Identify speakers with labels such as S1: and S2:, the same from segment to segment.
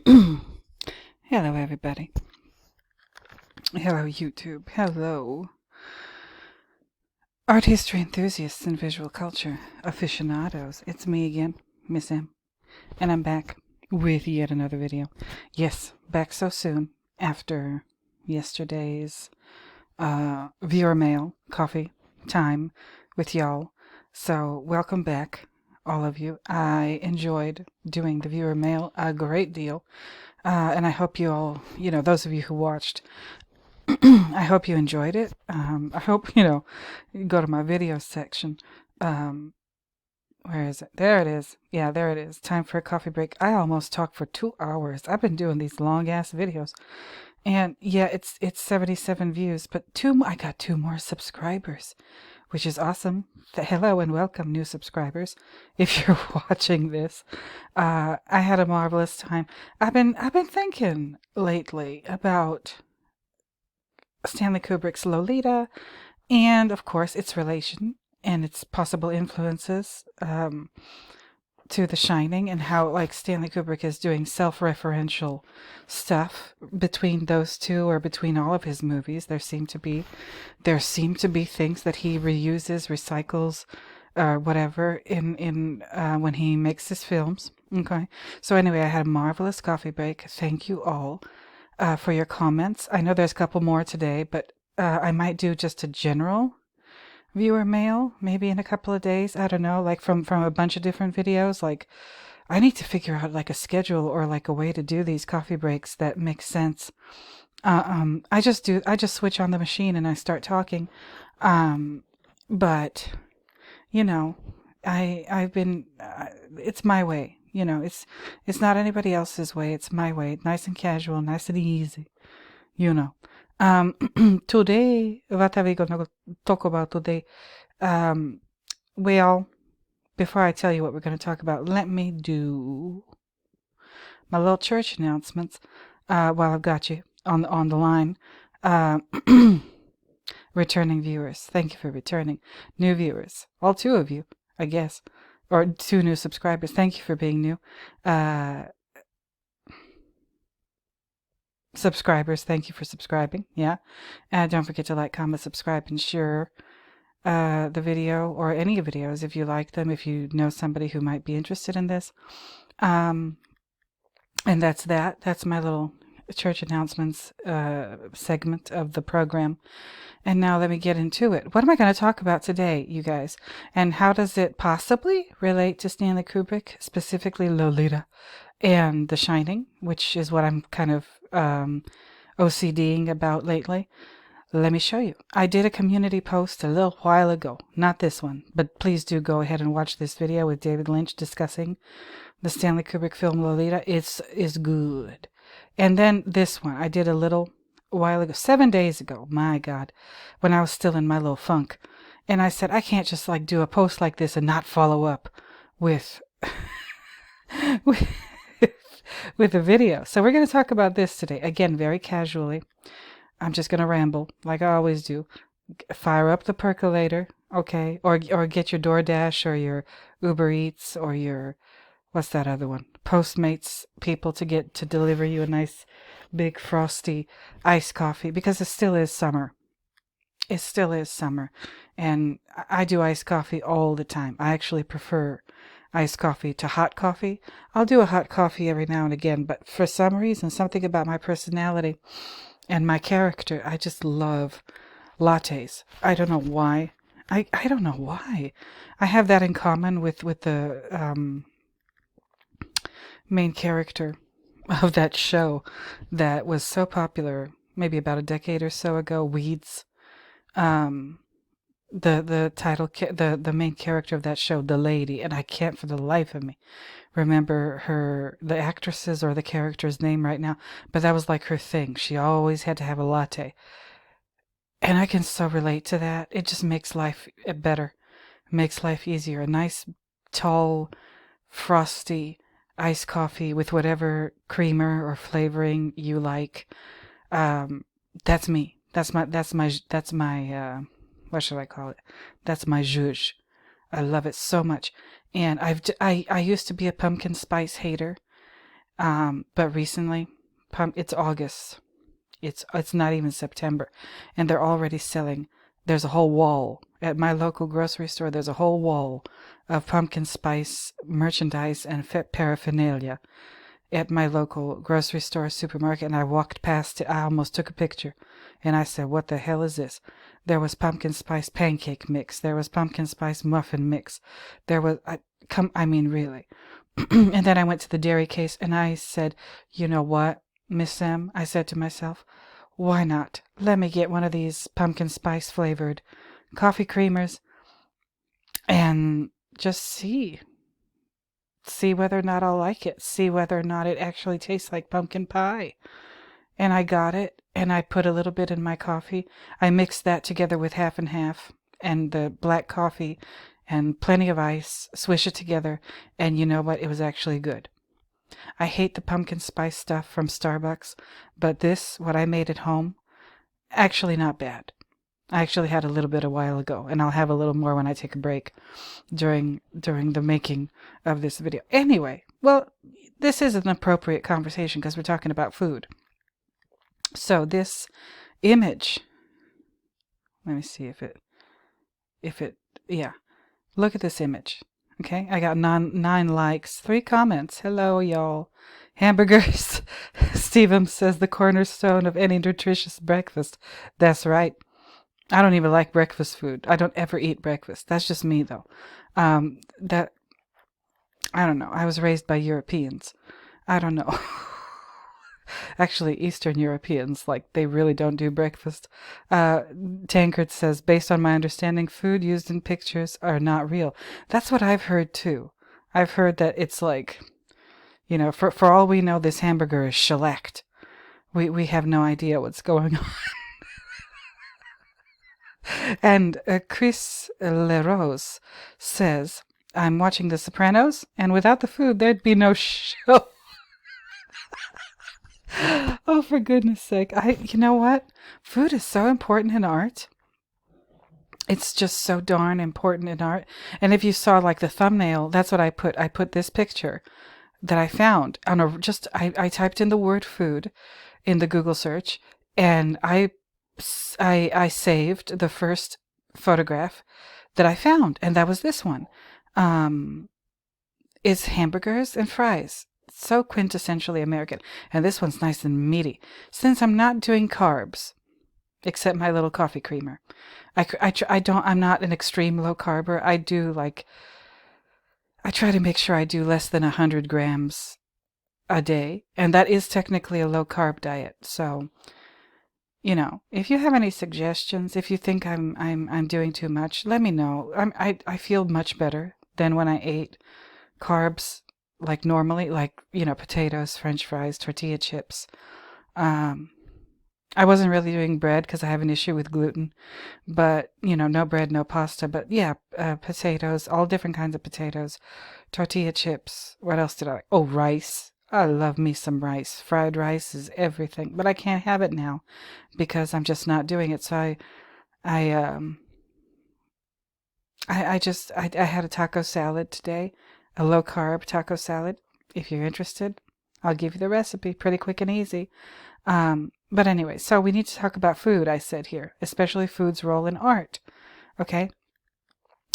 S1: Hello, everybody. Hello, YouTube. Hello, art history enthusiasts and visual culture aficionados. It's me again, Miss M, and I'm back with yet another video. Yes, back so soon after yesterday's viewer mail coffee time with y'all. So, welcome back, all of you. I enjoyed doing the viewer mail a great deal. And I hope you all, those of you who watched, I hope you enjoyed it. I hope, you go to my video section. Where is it? There it is. Yeah, there it is. Time for a coffee break. I almost talked for 2 hours. I've been doing these long ass videos. And yeah, it's 77 views, but I got 2 more subscribers, which is awesome. Hello and welcome, new subscribers. If you're watching this, I had a marvelous time. I've been thinking lately about Stanley Kubrick's Lolita, and of course its relation and its possible influences to The Shining, and how like Stanley Kubrick is doing self-referential stuff between those two, or between all of his movies. There seem to be things that he reuses, recycles, whatever in when he makes his films. Okay, so anyway, I had a marvelous coffee break. Thank you all for your comments. I know there's a couple more today, but I might do just a general viewer mail maybe in a couple of days. I don't know, like from a bunch of different videos. Like, I need to figure out like a schedule or like a way to do these coffee breaks that makes sense. I just switch on the machine and I start talking. But I've been it's my way. It's not anybody else's way. It's my way. Nice and casual, nice and easy. You know. Today, what are we gonna talk about today? Well, before I tell you what we're gonna talk about, let me do my little church announcements. While I've got you on the line, returning viewers, thank you for returning. New viewers, all 2 of you, I guess, or 2 new subscribers. Thank you for being new. Subscribers, thank you for subscribing. Yeah, don't forget to like, comment, subscribe, and share the video, or any videos if you like them, if you know somebody who might be interested in this. And that's my little church announcements segment of the program. And now let me get into it. What am I going to talk about today, you guys? And how does it possibly relate to Stanley Kubrick, specifically Lolita and The Shining, which is what I'm kind of OCDing about lately? Let me show you. I did a community post a little while ago. Not this one, but please do go ahead and watch this video with David Lynch discussing the Stanley Kubrick film Lolita. It's good. And then this one I did a little while ago, 7 days ago, my God, when I was still in my little funk. And I said, I can't just like do a post like this and not follow up with with, with a video. So we're going to talk about this today. Again, very casually. I'm just going to ramble like I always do. Fire up the percolator, okay? Or get your DoorDash or your Uber Eats or your, what's that other one? Postmates people to deliver you a nice big frosty iced coffee, because it still is summer. It still is summer. And I do iced coffee all the time. I actually prefer iced coffee to hot coffee. I'll do a hot coffee every now and again, but for some reason, something about my personality and my character, I just love lattes. I don't know why. I don't know why. I have that in common with the main character of that show that was so popular maybe about a decade or so ago, Weeds. The title, the main character of that show, the lady, and I can't for the life of me remember the actress's or the character's name right now, but that was like her thing. She always had to have a latte, and I can so relate to that. It just makes life better, makes life easier. A nice tall frosty iced coffee with whatever creamer or flavoring you like. That's me. That's my what should I call it? That's my zhuzh. I love it so much. And I used to be a pumpkin spice hater. But recently, it's August. It's not even September, and they're already selling. There's a whole wall at my local grocery store. There's a whole wall of pumpkin spice merchandise and paraphernalia at my local grocery store supermarket, and I walked past it. I almost took a picture, and I said, "What the hell is this?" There was pumpkin spice pancake mix. There was pumpkin spice muffin mix. There was I mean, really. And then I went to the dairy case, and I said, "You know what, Miss Sam?" I said to myself, "Why not? Let me get one of these pumpkin spice flavored coffee creamers and just see whether or not I'll like it, see whether or not it actually tastes like pumpkin pie." And I got it, and I put a little bit in my coffee. I mixed that together with half and half and the black coffee and plenty of ice, swish it together, and you know what? It was actually good. I hate the pumpkin spice stuff from Starbucks, but this, what I made at home, actually not bad. I actually had a little bit a while ago, and I'll have a little more when I take a break during the making of this video. Anyway, well, this is an appropriate conversation because we're talking about food. So this image, let me see if it, yeah, look at this image. Okay, I got nine likes, 3 comments. Hello, y'all. Hamburgers. Stephen says the cornerstone of any nutritious breakfast. That's right. I don't even like breakfast food. I don't ever eat breakfast. That's just me, though. That I don't know. I was raised by Europeans. I don't know. Actually, Eastern Europeans, like, they really don't do breakfast. Tankard says, based on my understanding, food used in pictures are not real. That's what I've heard, too. I've heard that it's like, you know, for all we know, this hamburger is shellacked. We have no idea what's going on. And Chris LeRose says, I'm watching The Sopranos, and without the food, there'd be no show. Oh, for goodness sake. You know what? Food is so important in art. It's just so darn important in art. And if you saw like the thumbnail, that's what I put. I put this picture that I found on I typed in the word food in the Google search, and I saved the first photograph that I found, and that was this one. It's hamburgers and fries. So quintessentially American. And this one's nice and meaty. Since I'm not doing carbs, except my little coffee creamer, I'm not an extreme low carber. I try to make sure I do less than 100 grams a day. And that is technically a low carb diet. So, you know, if you have any suggestions, if you think I'm doing too much, let me know. I feel much better than when I ate carbs like normally, like, you know, potatoes, French fries, tortilla chips. I wasn't really doing bread because I have an issue with gluten, but, you know, no bread, no pasta. But yeah, potatoes, all different kinds of potatoes, tortilla chips. What else did I like? Oh, rice. I love me some rice. Fried rice is everything, but I can't have it now because I'm just not doing it. So I had a taco salad today, a low carb taco salad. If you're interested, I'll give you the recipe. Pretty quick and easy. But anyway, so we need to talk about food, I said here, especially food's role in art. Okay?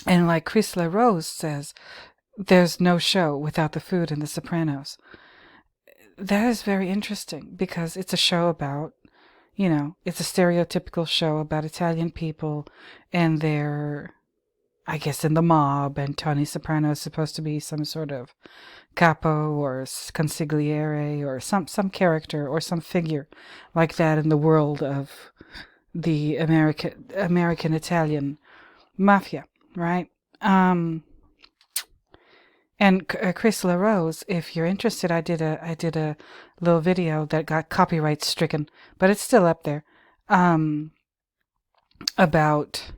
S1: And like Chris LaRose says, there's no show without the food in The Sopranos. That is very interesting because it's a show about, you know, it's a stereotypical show about Italian people and their, I guess, in the mob, and Tony Soprano is supposed to be some sort of capo or consigliere or some character or some figure like that in the world of the American Italian mafia, right? And Chris LaRose, if you're interested, I did a little video that got copyright stricken, but it's still up there, about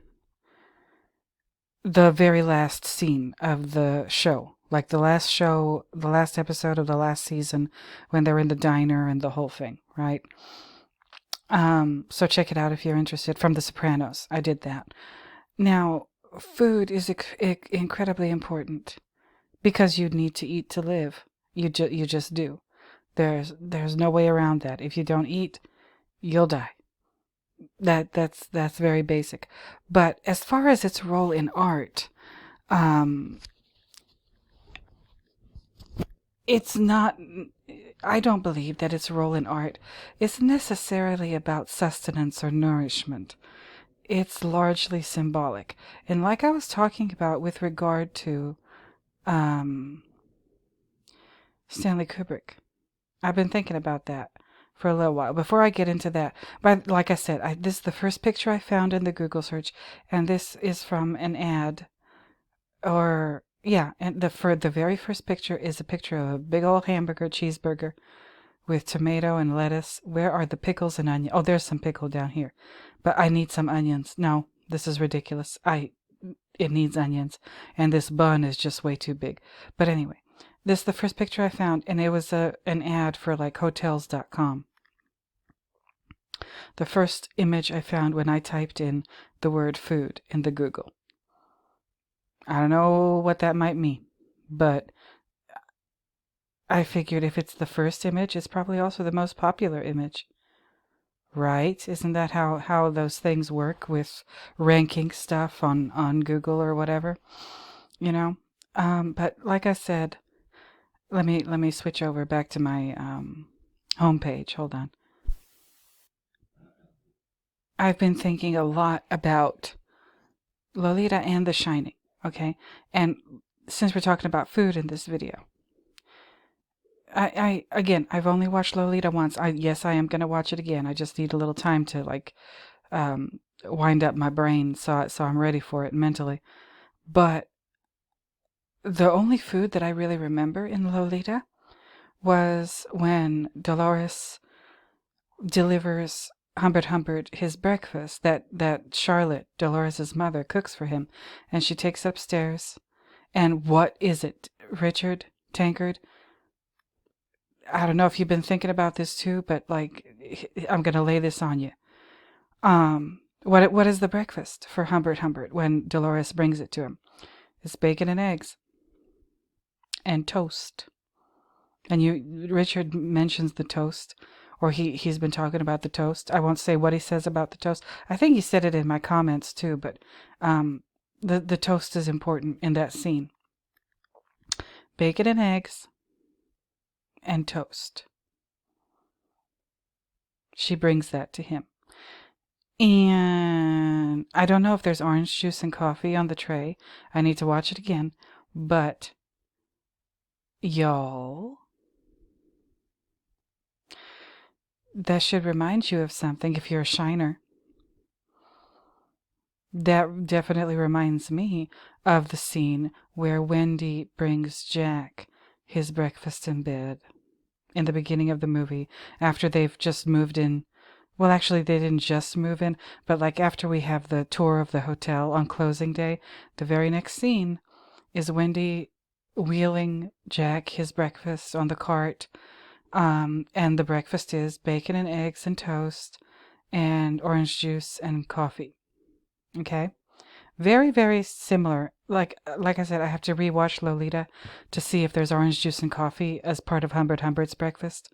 S1: the very last scene of the show. Like the last episode of the last season when they're in the diner and the whole thing, right? So check it out if you're interested. From The Sopranos, I did that. Now, food is incredibly important because you need to eat to live. You just do. There's no way around that. If you don't eat, you'll die. That's very basic. But as far as its role in art, um, it's not. I don't believe that its role in art is necessarily about sustenance or nourishment. It's largely symbolic. And like I was talking about with regard to um, Stanley Kubrick, I've been thinking about that for a little while. Before I get into that, but like I said, this is the first picture I found in the Google search, and this is from an ad, or yeah, and the very first picture is a picture of a big old hamburger cheeseburger with tomato and lettuce. Where are the pickles and onions? Oh, there's some pickle down here, but I need some onions. No, this is ridiculous. It needs onions, and this bun is just way too big. But anyway, this is the first picture I found, and it was an ad for like hotels.com. The first image I found when I typed in the word food in the Google. I don't know what that might mean, but I figured if it's the first image, it's probably also the most popular image. Right? Isn't that how those things work with ranking stuff on Google or whatever? You know? But like I said, let me switch over back to my homepage. Hold on. I've been thinking a lot about Lolita and The Shining, okay? And since we're talking about food in this video, again, I've only watched Lolita once. Yes, I am gonna watch it again. I just need a little time to like wind up my brain so I'm ready for it mentally. But the only food that I really remember in Lolita was when Dolores delivers Humbert his breakfast that Charlotte, Dolores's mother, cooks for him, and she takes upstairs. And what is it, Richard Tankard? I don't know if you've been thinking about this too, but like I'm gonna lay this on you. What is the breakfast for Humbert when Dolores brings it to him? It's bacon and eggs and toast. And Richard mentions the toast, or he's been talking about the toast. I won't say what he says about the toast. I think he said it in my comments too, but the toast is important in that scene. Bacon and eggs and toast. She brings that to him. And I don't know if there's orange juice and coffee on the tray. I need to watch it again. But y'all, that should remind you of something if you're a shiner. That definitely reminds me of the scene where Wendy brings Jack his breakfast in bed in the beginning of the movie after they've just moved in. Well, actually, they didn't just move in, but like after we have the tour of the hotel on closing day, the very next scene is Wendy wheeling Jack his breakfast on the cart. And the breakfast is bacon and eggs and toast and orange juice and coffee. Okay? Very, very similar. Like I said, I have to rewatch Lolita to see if there's orange juice and coffee as part of Humbert's breakfast.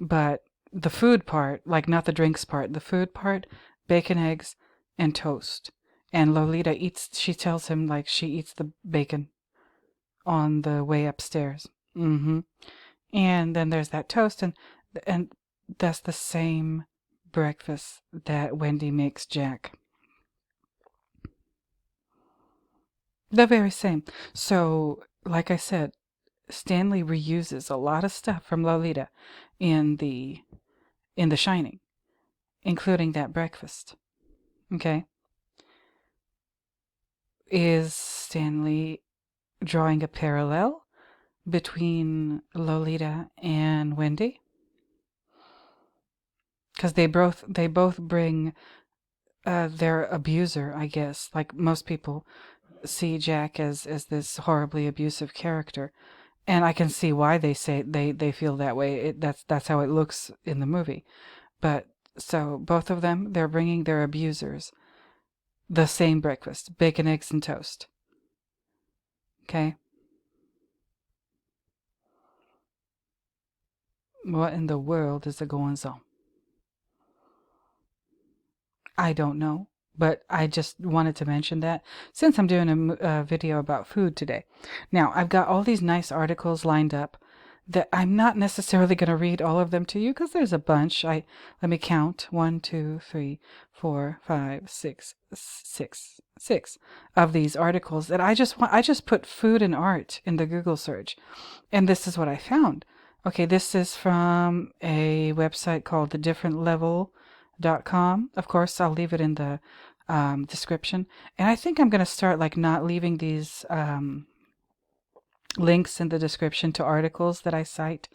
S1: But the food part, like not the drinks part, the food part, bacon, eggs, and toast. And Lolita she tells him like she eats the bacon on the way upstairs. And then there's that toast, and that's the same breakfast that Wendy makes Jack. The very same. So, like I said, Stanley reuses a lot of stuff from Lolita in the Shining, including that breakfast. Okay? Is Stanley drawing a parallel between Lolita and Wendy? Because they both bring their abuser, I guess. Like most people see Jack as this horribly abusive character, and I can see why they say they feel that way. That's how it looks in the movie. But so both of them, they're bringing their abusers the same breakfast: bacon, eggs, and toast. Okay. What in the world is the goings on? I don't know, but I just wanted to mention that since I'm doing a video about food today. Now, I've got all these nice articles lined up that I'm not necessarily going to read all of them to you because there's a bunch. Let me count: 6 of these articles that I just put food and art in the Google search, and this is what I found. Okay, this is from a website called thedifferentlevel.com. Of course, I'll leave it in the description. And I think I'm going to start like not leaving these links in the description to articles that I cite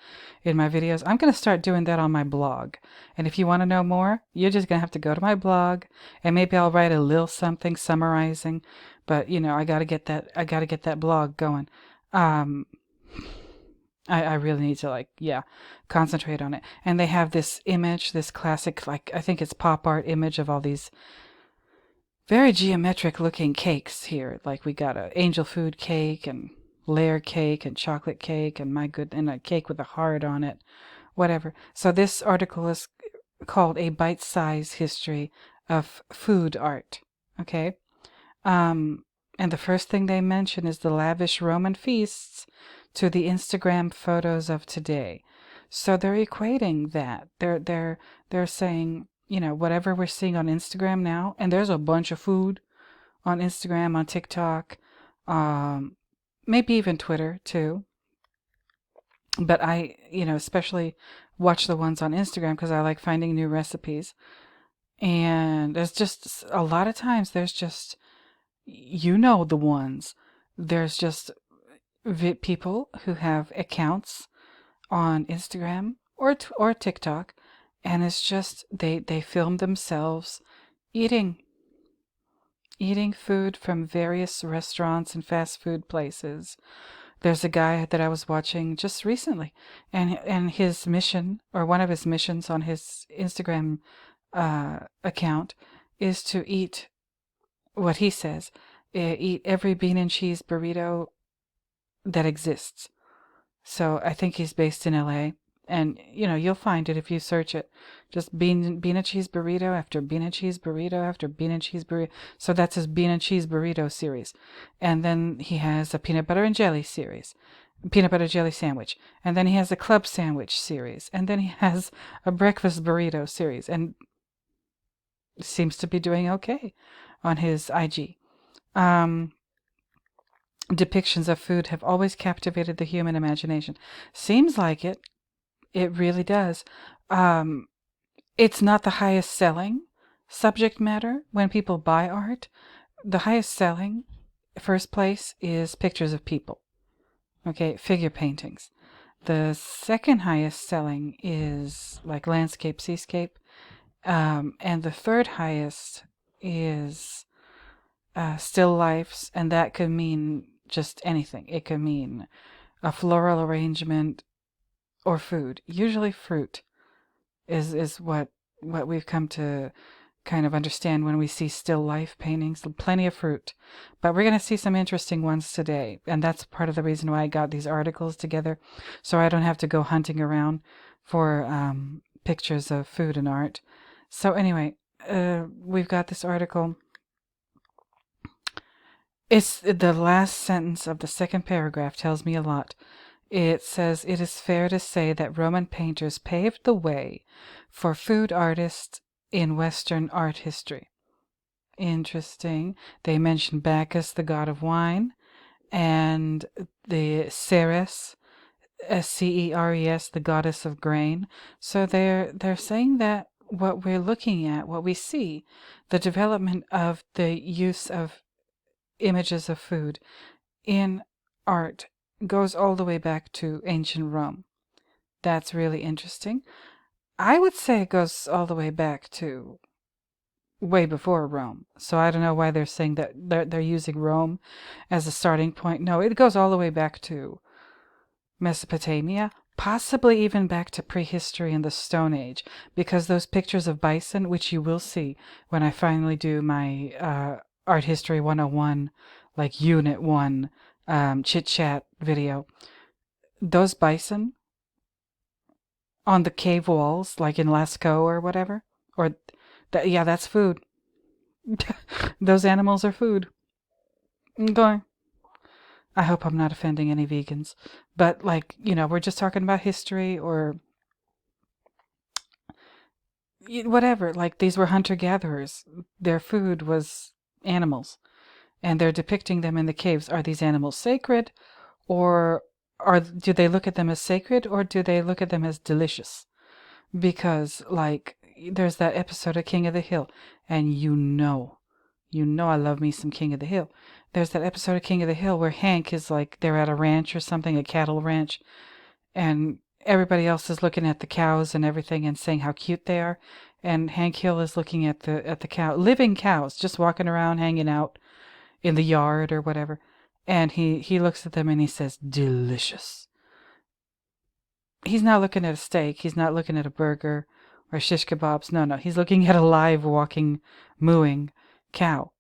S1: in my videos. I'm going to start doing that on my blog. And if you want to know more, you're just going to have to go to my blog, and maybe I'll write a little something summarizing. But you know, I got to get that blog going. I really need to concentrate on it. And they have this image, this classic, like I think it's pop art image of all these very geometric looking cakes here. Like we got a angel food cake and layer cake and chocolate cake and and a cake with a heart on it, whatever. So this article is called A Bite-Size History of Food Art. Okay. And the first thing they mention is the lavish Roman feasts to the Instagram photos of today. So they're equating that. They're saying, you know, whatever we're seeing on Instagram now, and there's a bunch of food on Instagram, on TikTok, maybe even Twitter too. But I, especially watch the ones on Instagram because I like finding new recipes. And there's just a lot of times there's just, the ones. There's just people who have accounts on Instagram or TikTok, and it's just they film themselves eating food from various restaurants and fast food places. There's a guy that I was watching just recently, and his mission, or one of his missions on his Instagram account, is to eat what he says, eat every bean and cheese burrito that exists. So I think he's based in LA, and you'll find it if you search it. Just bean and cheese burrito after bean and cheese burrito after bean and cheese burrito. So that's his bean and cheese burrito series. And then he has a peanut butter and jelly series, peanut butter jelly sandwich. And then he has a club sandwich series. And then he has a breakfast burrito series, and seems to be doing okay on his IG. Depictions of food have always captivated the human imagination. Seems like it. It really does. It's not the highest selling subject matter when people buy art. The highest selling, first place, is pictures of people. Okay, figure paintings. The second highest selling is like landscape, seascape. And the third highest is still lifes, and that could mean just anything. It could mean a floral arrangement or food. Usually fruit is what we've come to kind of understand when we see still life paintings. Plenty of fruit. But we're going to see some interesting ones today, and that's part of the reason why I got these articles together, so I don't have to go hunting around for pictures of food and art. So anyway, we've got this article. It's the last sentence of the second paragraph tells me a lot. It says, "It is fair to say that Roman painters paved the way for food artists in Western art history." Interesting. They mention Bacchus, the god of wine, and the Ceres, Ceres, the goddess of grain. So they're saying that what we're looking at, what we see, the development of the use of images of food in art goes all the way back to ancient Rome. That's really interesting. I would say it goes all the way back to way before Rome. So I don't know why they're saying that they're using Rome as a starting point. No, it goes all the way back to Mesopotamia, possibly even back to prehistory and the Stone Age, because those pictures of bison, which you will see when I finally do my Art History 101, like Unit 1 chit-chat video, those bison on the cave walls, like in Lascaux or whatever. Or, yeah, that's food. Those animals are food. Okay. I hope I'm not offending any vegans. But, like, we're just talking about history or whatever. Like, these were hunter-gatherers. Their food was animals. And they're depicting them in the caves. Are these animals sacred? Or do they look at them as sacred? Or do they look at them as delicious? Because, like, there's that episode of King of the Hill. And I love me some King of the Hill. There's that episode of King of the Hill where Hank is like, they're at a ranch or something, a cattle ranch, and everybody else is looking at the cows and everything and saying how cute they are. And Hank Hill is looking at the cow, living cows, just walking around, hanging out in the yard or whatever. And he looks at them and he says, delicious. He's not looking at a steak. He's not looking at a burger or shish kebabs. No. He's looking at a live, walking, mooing cow.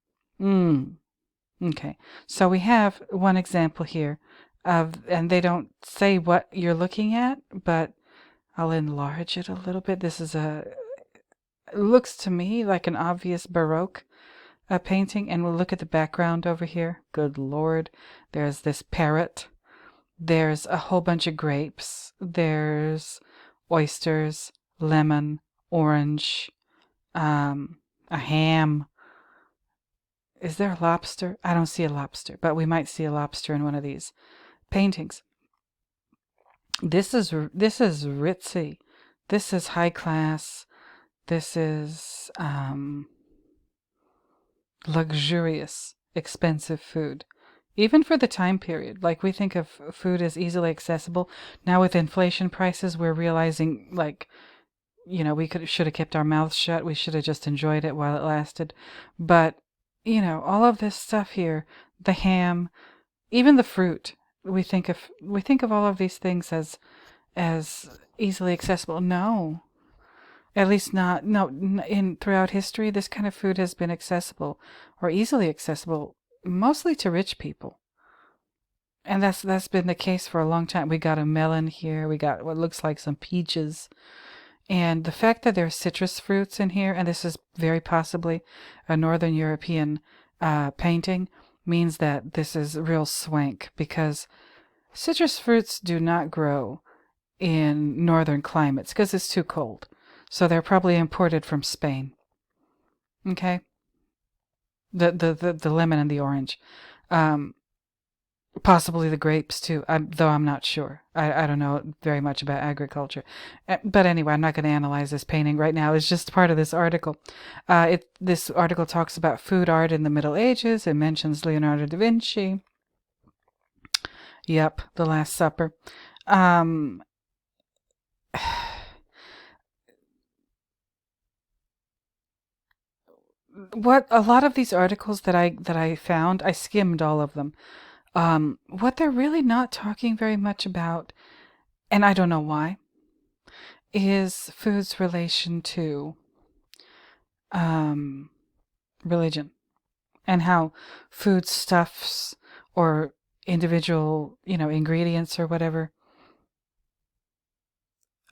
S1: Okay. So we have one example here and they don't say what you're looking at, but I'll enlarge it a little bit. This is it looks to me like an obvious Baroque painting. And we'll look at the background over here. Good Lord. There's this parrot. There's a whole bunch of grapes. There's oysters, lemon, orange, a ham. Is there a lobster? I don't see a lobster, but we might see a lobster in one of these paintings. This is ritzy. This is high class. This is luxurious, expensive food. Even for the time period, like we think of food as easily accessible. Now with inflation prices, we're realizing, like, we should have kept our mouths shut. We should have just enjoyed it while it lasted. But, all of this stuff here, the ham, even the fruit, we think of all of these things as easily accessible. No. At least not, no, throughout history, this kind of food has been accessible or easily accessible mostly to rich people. And that's been the case for a long time. We got a melon here. We got what looks like some peaches. And the fact that there are citrus fruits in here, and this is very possibly a Northern European painting, means that this is real swank, because citrus fruits do not grow in northern climates because it's too cold. So they're probably imported from Spain. Okay? The lemon and the orange. Possibly the grapes too, though I'm not sure. I don't know very much about agriculture. But anyway, I'm not going to analyze this painting right now. It's just part of this article. This article talks about food art in the Middle Ages. It mentions Leonardo da Vinci. Yep, The Last Supper. What a lot of these articles that I found, I skimmed all of them. What they're really not talking very much about, and I don't know why, is food's relation to religion, and how foodstuffs or individual, ingredients or whatever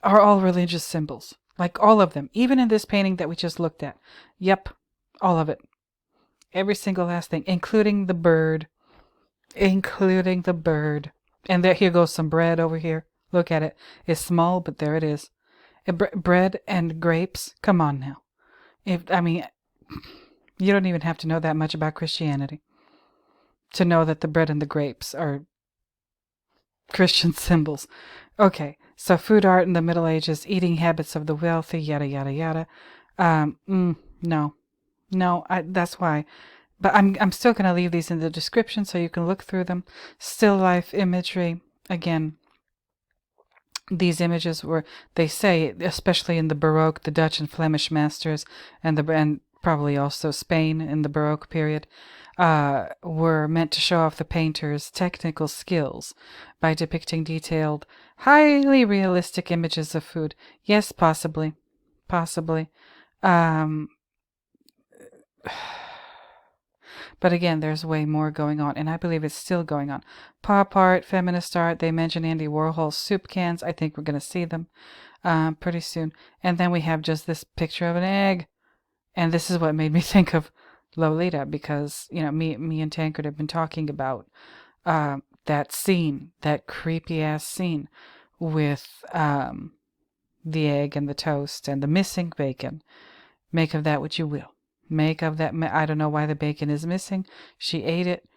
S1: are all religious symbols. Like all of them, even in this painting that we just looked at. Yep, all of it. Every single last thing, including the bird. Including the bird. And here goes some bread over here. Look at it. It's small, but there it is. Bread and grapes. Come on now. You don't even have to know that much about Christianity to know that the bread and the grapes are Christian symbols. Okay, so food art in the Middle Ages, eating habits of the wealthy, yada, yada, yada. No. That's why. But I'm still going to leave these in the description so you can look through them. Still life imagery. Again, these images were, they say, especially in the Baroque, the Dutch and Flemish masters, and probably also Spain in the Baroque period, were meant to show off the painter's technical skills by depicting detailed, highly realistic images of food. Yes, possibly. But again, there's way more going on, and I believe it's still going on. Pop art, feminist art, they mention Andy Warhol's soup cans. I think we're going to see them. pretty soon. And then we have just this picture of an egg. And this is what made me think of Lolita, because, me and Tancred have been talking about that scene, that creepy ass scene with the egg and the toast and the missing bacon. Make of that what you will. Make of that. I don't know why the bacon is missing. She ate it.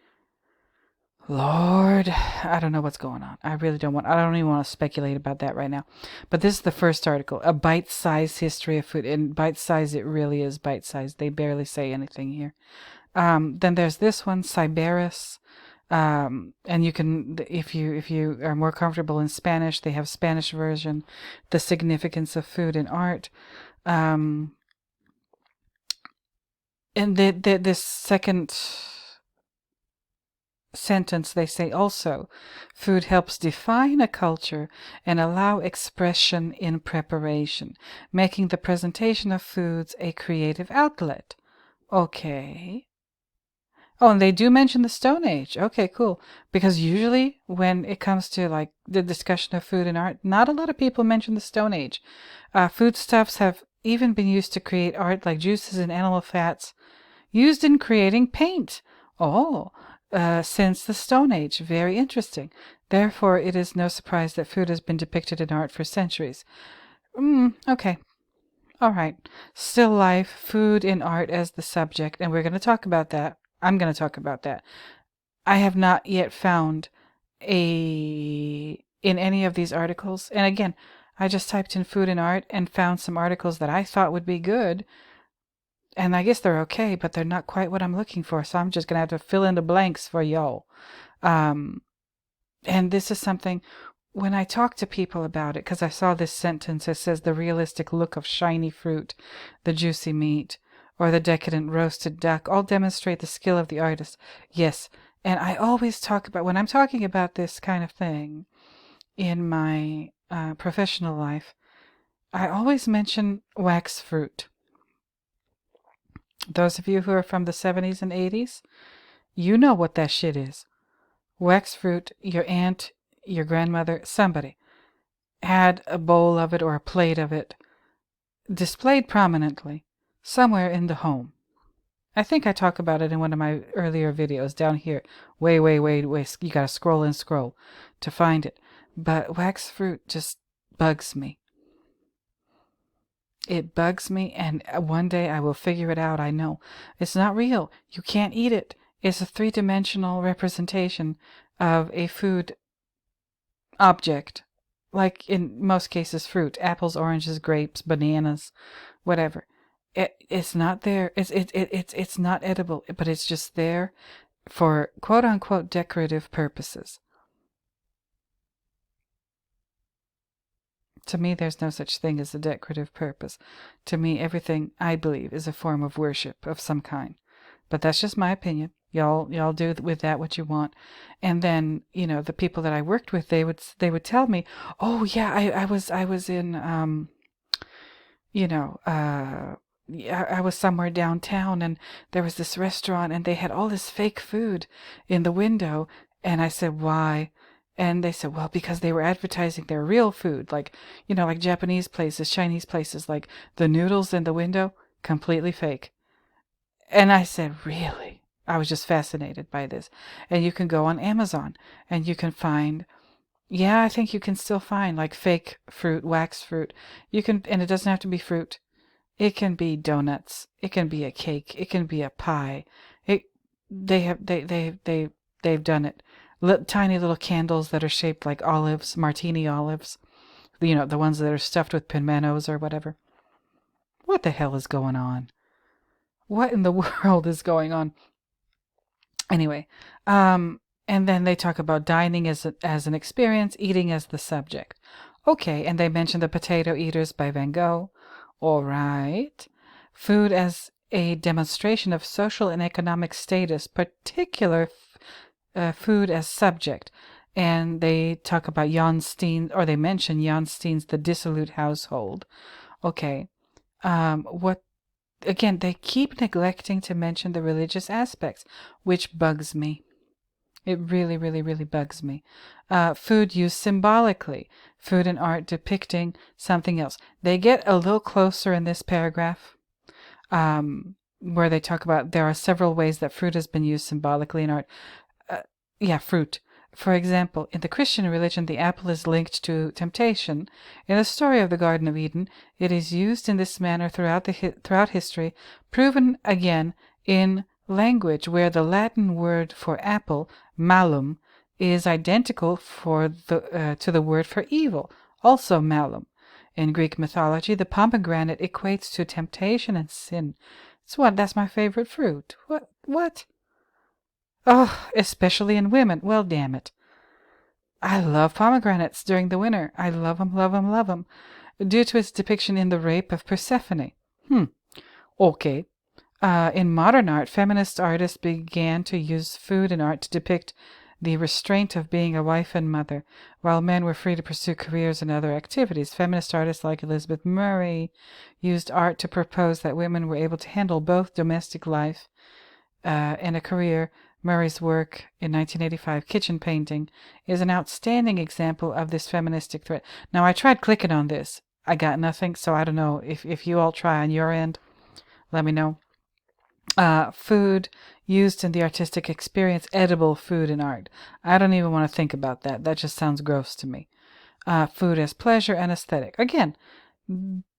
S1: Lord, I don't know what's going on. I don't even want to speculate about that right now. But this is the first article, a bite-sized history of food. And bite-sized, it really is bite-sized. They barely say anything here. Then there's this one, Siberis. And you can, if you are more comfortable in Spanish, they have Spanish version, The Significance of Food in Art. And this second sentence, they say also, food helps define a culture and allow expression in preparation, making the presentation of foods a creative outlet. Okay. Oh, and they do mention the Stone Age. Okay, cool. Because usually when it comes to like the discussion of food and art, not a lot of people mention the Stone Age. Foodstuffs have even been used to create art, like juices and animal fats used in creating paint. Oh, since the Stone Age. Very interesting. Therefore, it is no surprise that food has been depicted in art for centuries. Okay. All right. Still life, food in art as the subject, and we're going to talk about that. I'm going to talk about that. I have not yet found in any of these articles, and again, I just typed in food and art and found some articles that I thought would be good, and I guess they're okay, but they're not quite what I'm looking for, so I'm just going to have to fill in the blanks for y'all. And this is something, when I talk to people about it, because I saw this sentence that says the realistic look of shiny fruit, the juicy meat, or the decadent roasted duck, all demonstrate the skill of the artist. Yes, and I always talk about, when I'm talking about this kind of thing in my professional life, I always mention wax fruit. Those of you who are from the 70s and 80s, you know what that shit is. Wax fruit, your aunt, your grandmother, somebody had a bowl of it or a plate of it displayed prominently somewhere in the home. I think I talk about it in one of my earlier videos down here. Way. You gotta scroll and scroll to find it. But wax fruit just bugs me. It bugs me, and one day I will figure it out, I know. It's not real. You can't eat it. It's a three-dimensional representation of a food object. Like in most cases, fruit. Apples, oranges, grapes, bananas, whatever. It's not there. It's not edible, but it's just there for quote-unquote decorative purposes. To me, there's no such thing as a decorative purpose. To me, everything, I believe, is a form of worship of some kind. But that's just my opinion. Y'all do with that what you want. And then, the people that I worked with, they would tell me, oh yeah, I was in, I was somewhere downtown, and there was this restaurant, and they had all this fake food in the window. And I said, why? And they said, well, because they were advertising their real food, like Japanese places, Chinese places, like the noodles in the window, completely fake. And I said, really? I was just fascinated by this. And you can go on Amazon and you can find, I think you can still find like fake fruit, wax fruit. And it doesn't have to be fruit. It can be donuts. It can be a cake. It can be a pie. They've done it. Tiny little candles that are shaped like olives, martini olives. The ones that are stuffed with pimentos or whatever. What the hell is going on? What in the world is going on? Anyway, and then they talk about dining as an experience, eating as the subject. Okay, and they mention The Potato Eaters by Van Gogh. All right. Food as a demonstration of social and economic status, particular food as subject. And they talk about Jan Steen, or they mention Jan Steen's The Dissolute Household. Okay. Again, they keep neglecting to mention the religious aspects, which bugs me. It really, really, really bugs me. Food used symbolically. Food and art depicting something else. They get a little closer in this paragraph, where they talk about there are several ways that fruit has been used symbolically in art. Fruit. For example, in the Christian religion, the apple is linked to temptation. In the story of the Garden of Eden, it is used in this manner throughout history, proven again in language, where the Latin word for apple, malum, is identical to the word for evil, also malum. In Greek mythology, the pomegranate equates to temptation and sin. That's my favorite fruit. What? Oh, especially in women. Well, damn it. I love pomegranates during the winter. I love 'em, love 'em, love 'em. Due to its depiction in the rape of Persephone. Okay. In modern art, feminist artists began to use food in art to depict the restraint of being a wife and mother, while men were free to pursue careers and other activities. Feminist artists like Elizabeth Murray used art to propose that women were able to handle both domestic life and a career. Murray's work in 1985, Kitchen Painting, is an outstanding example of this feministic threat. Now, I tried clicking on this. I got nothing, so I don't know. If you all try on your end, let me know. Food used in the artistic experience, edible food in art. I don't even want to think about that. That just sounds gross to me. Food as pleasure and aesthetic. Again,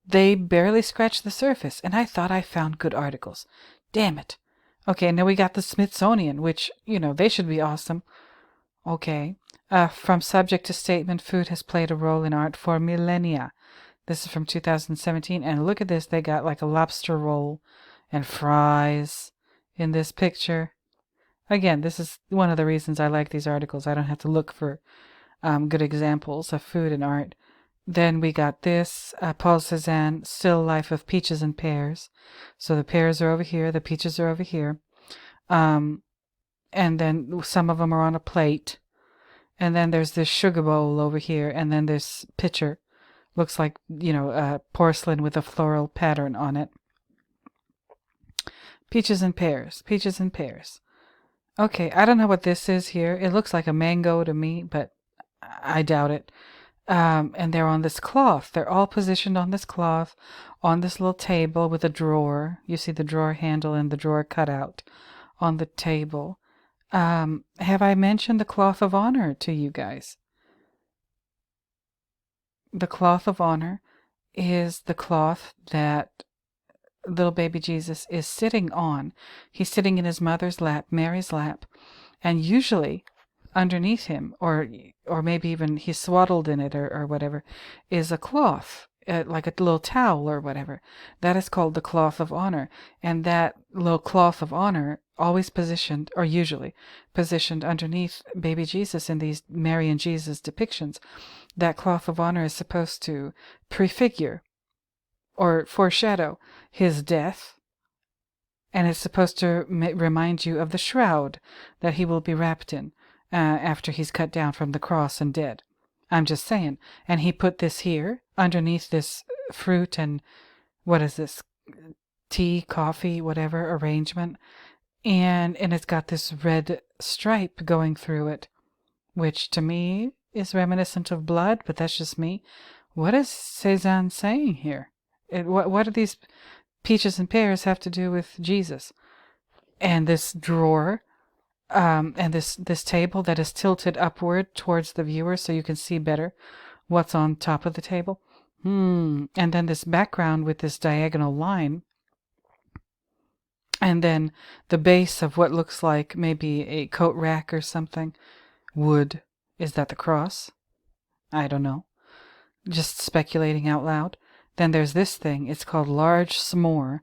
S1: they barely scratch the surface, and I thought I found good articles. Damn it. Okay, now we got the Smithsonian, which, they should be awesome. Okay. From subject to statement, food has played a role in art for millennia. This is from 2017, and look at this. They got like a lobster roll and fries in this picture. Again, this is one of the reasons I like these articles. I don't have to look for good examples of food and art. Then we got this, Paul Cézanne, Still Life of Peaches and Pears. So the pears are over here, the peaches are over here. And then some of them are on a plate. And then there's this sugar bowl over here, and then this pitcher. Looks like, porcelain with a floral pattern on it. Peaches and pears, peaches and pears. Okay, I don't know what this is here. It looks like a mango to me, but I doubt it. And they're on this cloth. They're all positioned on this cloth, on this little table with a drawer. You see the drawer handle and the drawer cutout on the table. Have I mentioned the cloth of honor to you guys? The cloth of honor is the cloth that little baby Jesus is sitting on. He's sitting in his mother's lap, Mary's lap, and usually underneath him, or maybe even he's swaddled in it or whatever, is a cloth, like a little towel or whatever. That is called the cloth of honor. And that little cloth of honor, always positioned, or usually positioned underneath baby Jesus in these Mary and Jesus depictions, that cloth of honor is supposed to prefigure or foreshadow his death, and it's supposed to remind you of the shroud that he will be wrapped in after he's cut down from the cross and dead. I'm just saying. And he put this here underneath this fruit and what is this? Tea, coffee, whatever arrangement. And it's got this red stripe going through it, which to me is reminiscent of blood, but that's just me. What is Cézanne saying here? What do these peaches and pears have to do with Jesus? And this drawer, and this table that is tilted upward towards the viewer so you can see better what's on top of the table. And then this background with this diagonal line. And then the base of what looks like maybe a coat rack or something. Wood. Is that the cross? I don't know. Just speculating out loud. Then there's this thing. It's called Large S'more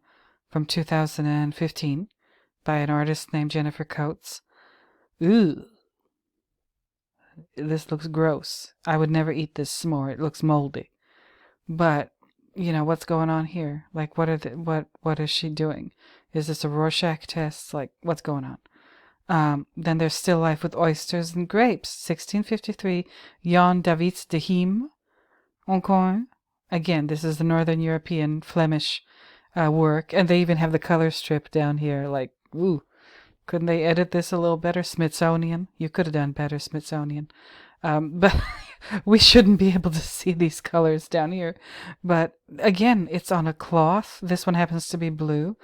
S1: from 2015 by an artist named Jennifer Coates. Ooh. This looks gross. I would never eat this s'more. It looks moldy. But, what's going on here? Like, what is she doing? Is this a Rorschach test? Like, what's going on? Then there's Still Life with Oysters and Grapes, 1653, Jan Davids de Heem. Encore. Again, this is the Northern European Flemish work, and they even have the color strip down here. Like, ooh, Couldn't they edit this a little better? Smithsonian. You could have done better, Smithsonian. But we shouldn't be able to see these colors down here. But again, it's on a cloth. This one happens to be blue.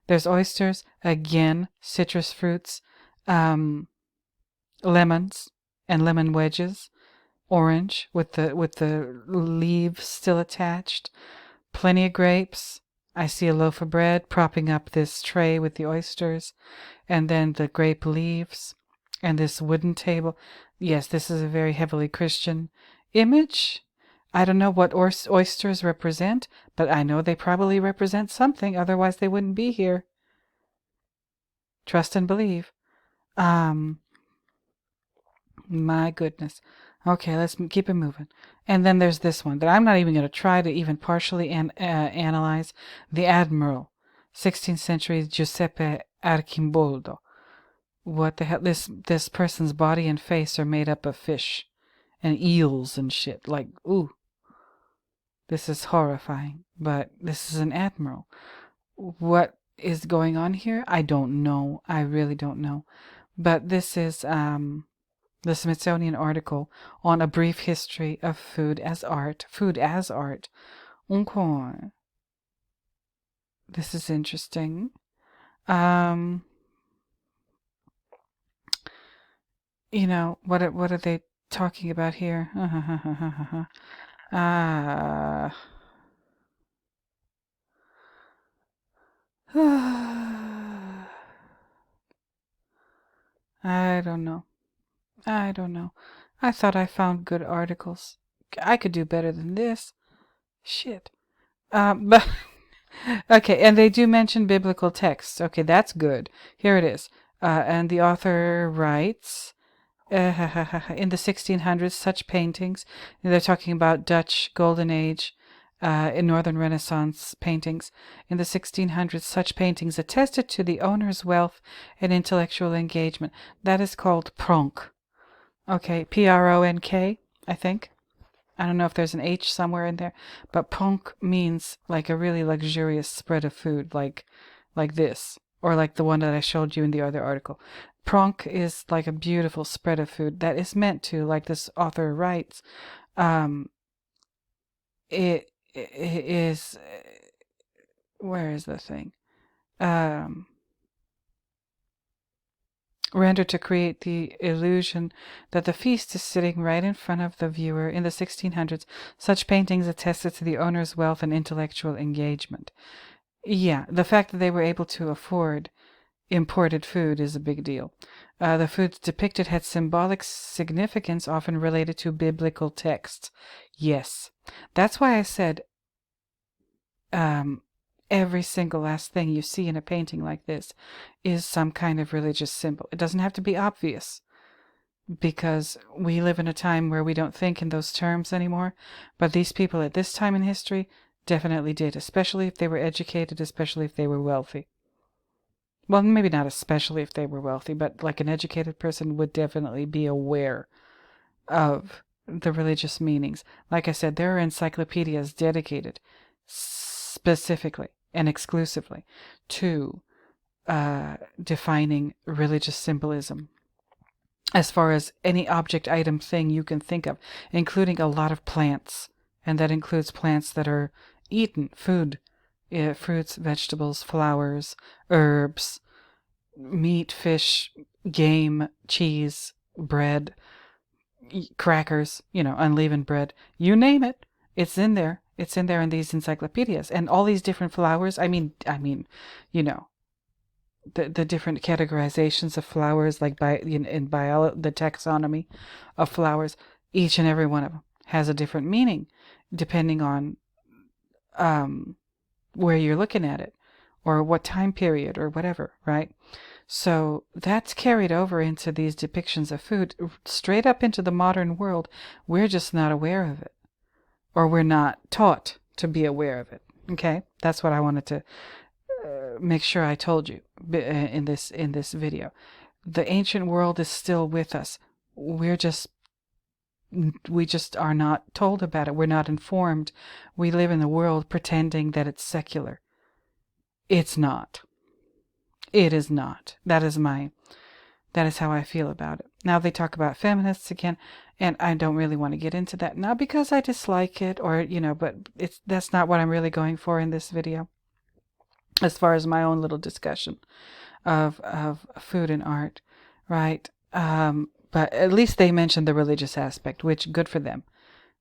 S1: There's oysters, again, citrus fruits, lemons and lemon wedges, orange with the leaves still attached, plenty of grapes. I see a loaf of bread propping up this tray with the oysters, and then the grape leaves, and this wooden table. Yes, this is a very heavily Christian image. I don't know what oysters represent, but I know they probably represent something, otherwise they wouldn't be here. Trust and believe. My goodness. Okay, let's keep it moving. And then there's this one that I'm not even going to try to even partially analyze. The Admiral, 16th century Giuseppe Archimboldo. What the hell? This person's body and face are made up of fish and eels and shit. Like, ooh, this is horrifying. But this is an admiral. What is going on here? I don't know. I really don't know. But this is the Smithsonian article on a brief history of food as art. Food as art. Okay. This is interesting. You know, what are they talking about here? I don't know. I don't know. I thought I found good articles. I could do better than this. Shit. But okay, and they do mention biblical texts. Okay, that's good. Here it is. And the author writes, in the 1600s, such paintings, they're talking about Dutch Golden Age, in Northern Renaissance paintings. In the 1600s, such paintings attested to the owner's wealth and intellectual engagement. That is called pronk. Okay, Pronk, I think. I don't know if there's an H somewhere in there, but pronk means like a really luxurious spread of food, like this, or like the one that I showed you in the other article. Pronk is like a beautiful spread of food that is meant to, like this author writes, it is, where is the thing? Rendered to create the illusion that the feast is sitting right in front of the viewer. In the 1600s, such paintings attested to the owner's wealth and intellectual engagement. Yeah, the fact that they were able to afford imported food is a big deal. The foods depicted had symbolic significance, often related to biblical texts. Yes, that's why I said every single last thing you see in a painting like this is some kind of religious symbol. It doesn't have to be obvious, because we live in a time where we don't think in those terms anymore, but these people at this time in history definitely did, especially if they were educated, especially if they were wealthy. Well, maybe not especially if they were wealthy, but like an educated person would definitely be aware of the religious meanings. Like I said, there are encyclopedias dedicated specifically and exclusively to defining religious symbolism, as far as any object, item, thing you can think of, including a lot of plants. And that includes plants that are eaten, food, fruits, vegetables, flowers, herbs, meat, fish, game, cheese, bread, crackers, unleavened bread. You name it, it's in there. It's in there in these encyclopedias. And all these different flowers, the different categorizations of flowers, like in biology, the taxonomy of flowers, each and every one of them has a different meaning depending on where you're looking at it, or what time period, or whatever, right? So that's carried over into these depictions of food, straight up into the modern world. We're just not aware of it, or we're not taught to be aware of it. Okay, that's what I wanted to make sure I told you in this video. The ancient world is still with us. We just are not told about it. We're not informed. We live in the world pretending that it's secular. It's not. It is not. That is how I feel about it. Now they talk about feminists again, and I don't really want to get into that. Not because I dislike it or, but that's not what I'm really going for in this video. As far as my own little discussion of food and art, right? But at least they mentioned the religious aspect, which good for them.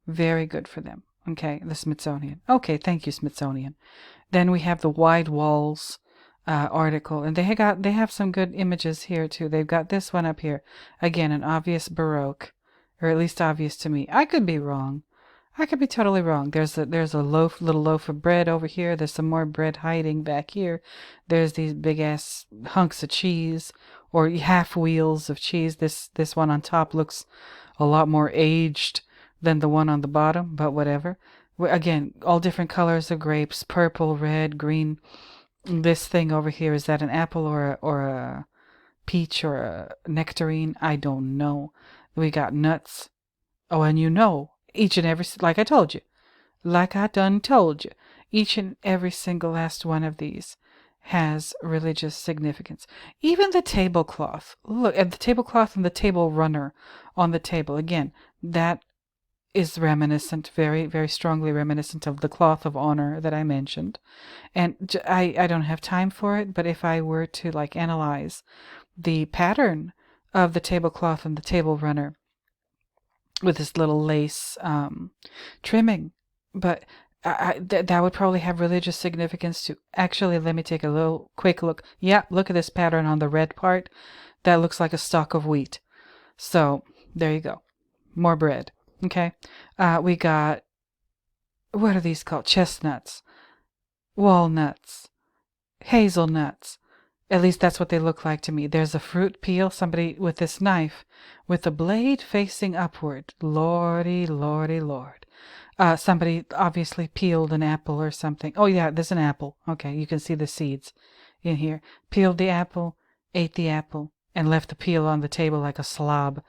S1: Very good for them. Okay, the Smithsonian. Okay, thank you, Smithsonian. Then we have the Wide Walls article, and they have some good images here too. They've got this one up here. Again, an obvious Baroque, or at least obvious to me. I could be wrong. I could be totally wrong. There's a little loaf of bread over here. There's some more bread hiding back here. There's these big ass hunks of cheese, or half wheels of cheese. This one on top looks a lot more aged than the one on the bottom, but whatever. Again, all different colors of grapes: purple, red, green. This thing over here, is that an apple or a peach or a nectarine? I don't know. We got nuts. Oh, and each and every, like I told you, like I done told you, each and every single last one of these has religious significance. Even the tablecloth. Look at the tablecloth and the table runner on the table. Again, that is reminiscent, very, very strongly reminiscent of the cloth of honor that I mentioned. And I don't have time for it, but if I were to analyze the pattern of the tablecloth and the table runner with this little lace trimming, but that would probably have religious significance too. Actually, let me take a little quick look. Yeah, look at this pattern on the red part. That looks like a stalk of wheat. So there you go. More bread. Okay. We got, what are these called? Chestnuts, walnuts, hazelnuts. At least that's what they look like to me. There's a fruit peel. Somebody with this knife with the blade facing upward. Lordy, lordy, lord. Somebody obviously peeled an apple or something. Oh yeah, there's an apple. Okay, you can see the seeds in here. Peeled the apple, ate the apple, and left the peel on the table like a slob.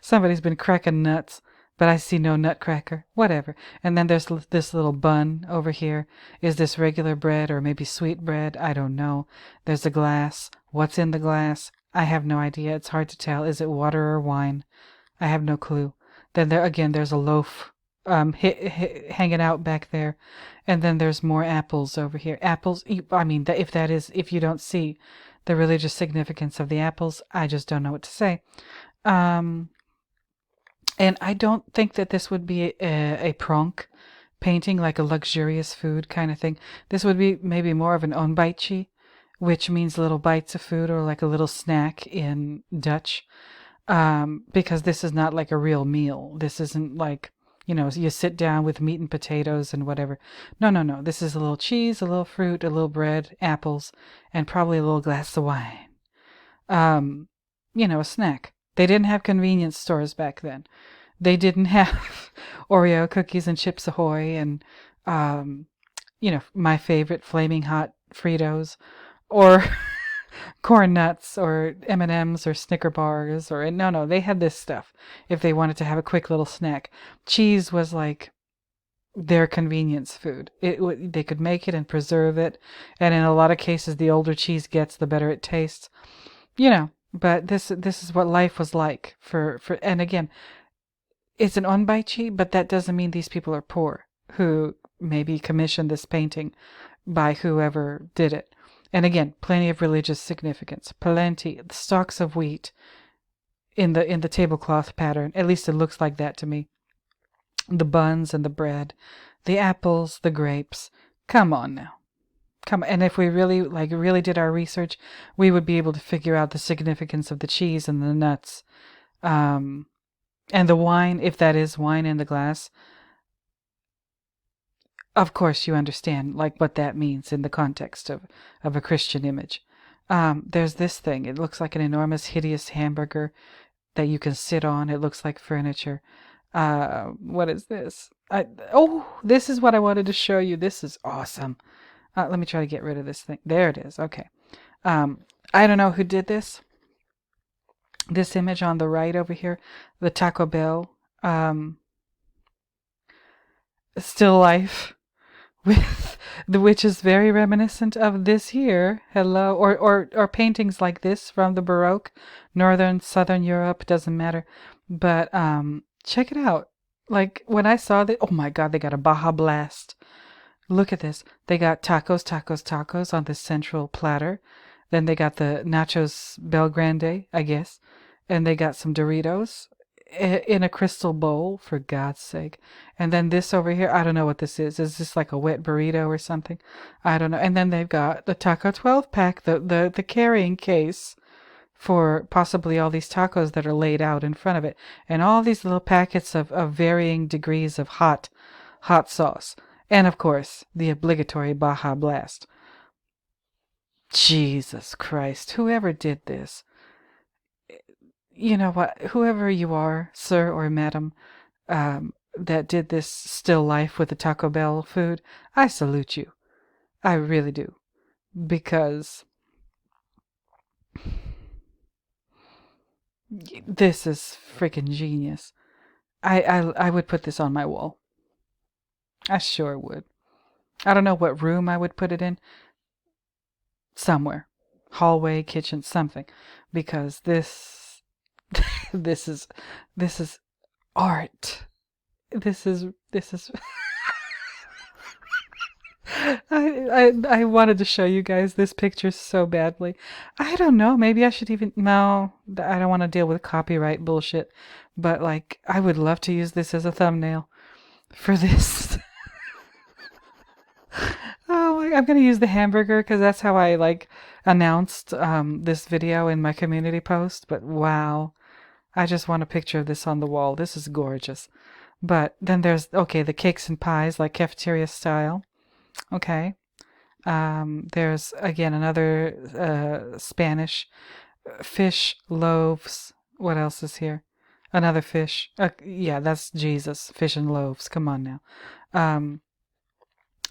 S1: Somebody's been cracking nuts, but I see no nutcracker. Whatever. And then there's this little bun over here. Is this regular bread or maybe sweet bread? I don't know. There's a glass. What's in the glass? I have no idea. It's hard to tell. Is it water or wine? I have no clue. Then there's a loaf hanging out back there. And then there's more apples over here. Apples, if you don't see the religious significance of the apples, I just don't know what to say. And I don't think that this would be a pronk painting, like a luxurious food kind of thing. This would be maybe more of an onbijtje, which means little bites of food, or like a little snack in Dutch. Because this is not like a real meal. This isn't like, you sit down with meat and potatoes and whatever. No. This is a little cheese, a little fruit, a little bread, apples, and probably a little glass of wine. A snack. They didn't have convenience stores back then. They didn't have Oreo cookies and Chips Ahoy and, my favorite flaming hot Fritos, or corn nuts, or M&Ms, or Snicker bars, or no, they had this stuff if they wanted to have a quick little snack. Cheese was like their convenience food. They could make it and preserve it, and in a lot of cases, the older cheese gets, the better it tastes. But this is what life was like for and again, it's an onbijtje, but that doesn't mean these people are poor who maybe commissioned this painting by whoever did it. And again, plenty of religious significance. Plenty. The stalks of wheat in the tablecloth pattern. At least it looks like that to me. The buns and the bread, the apples, the grapes. Come on now. And if we really did our research, we would be able to figure out the significance of the cheese and the nuts, and the wine, if that is wine in the glass. Of course, you understand what that means in the context of a Christian image. There's this thing. It looks like an enormous, hideous hamburger that you can sit on. It looks like furniture. What is this? This is what I wanted to show you. This is awesome. Let me try to get rid of this thing. There it is. Okay. I don't know who did this. This image on the right over here, the Taco Bell still life with which is very reminiscent of this here. Hello, or paintings like this from the Baroque, northern, southern Europe, doesn't matter. But check it out. Like when I saw that, oh my God, they got a Baja Blast. Look at this. They got tacos, tacos, tacos on this central platter. Then they got the nachos Belgrande, I guess. And they got some Doritos in a crystal bowl, for God's sake. And then this over here, I don't know what this is. Is this like a wet burrito or something? I don't know. And then they've got the Taco 12 pack, the carrying case for possibly all these tacos that are laid out in front of it. And all these little packets of varying degrees of hot sauce. And of course, the obligatory Baja Blast. Jesus Christ, whoever did this, you know what, whoever you are, sir or madam, that did this still life with the Taco Bell food, I salute you. I really do. Because this is freaking genius. I would put this on my wall. I sure would. I don't know what room I would put it in. Somewhere. Hallway, kitchen, something. Because this this is art. This is I wanted to show you guys this picture so badly. I don't know, maybe I should even, no, I don't want to deal with copyright bullshit, but like I would love to use this as a thumbnail for this. Oh, I'm gonna use the hamburger because that's how I like announced this video in my community post. But wow, I just want a picture of this on the wall. This is gorgeous. But then there's, okay, the cakes and pies like cafeteria style. Okay. There's again another Spanish fish loaves. What else is here? Another fish. Yeah, that's Jesus. Fish and loaves. Come on now.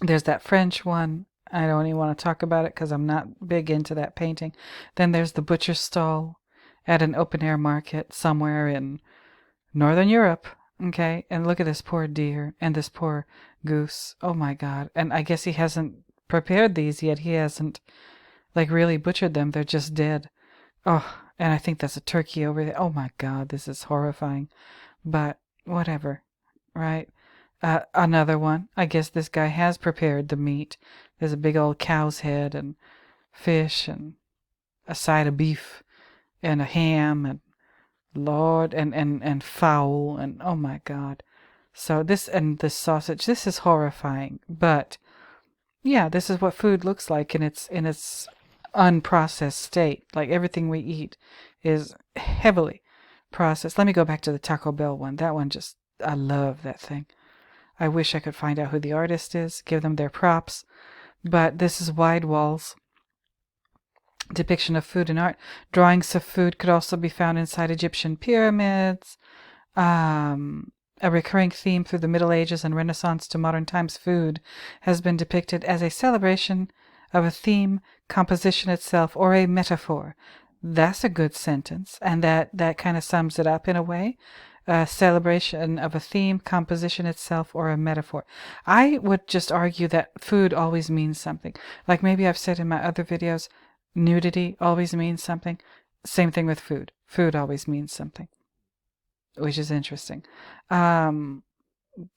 S1: There's that French one. I don't even want to talk about it because I'm not big into that painting. Then there's the butcher stall at an open air market somewhere in Northern Europe. Okay, and look at this poor deer and this poor goose. Oh my God. And I guess he hasn't prepared these yet. He hasn't like really butchered them. They're just dead. Oh, and I think that's a turkey over there. Oh my God, this is horrifying. But whatever, right? Another one. I guess this guy has prepared the meat. There's a big old cow's head and fish and a side of beef and a ham and Lord and fowl and oh my God. So this and this sausage, this is horrifying. But yeah, this is what food looks like in its unprocessed state. Like everything we eat is heavily processed. Let me go back to the Taco Bell one. That one just, I love that thing. I wish I could find out who the artist is, give them their props. But this is Wide Walls. Depiction of food and art. Drawings of food could also be found inside Egyptian pyramids. A recurring theme through the Middle Ages and Renaissance to modern times, food has been depicted as a celebration of a theme, composition itself, or a metaphor. That's a good sentence, and that kind of sums it up in a way. A celebration of a theme, composition itself, or a metaphor. I would just argue that food always means something. Like maybe I've said in my other videos, nudity always means something. Same thing with food. Food always means something, which is interesting. And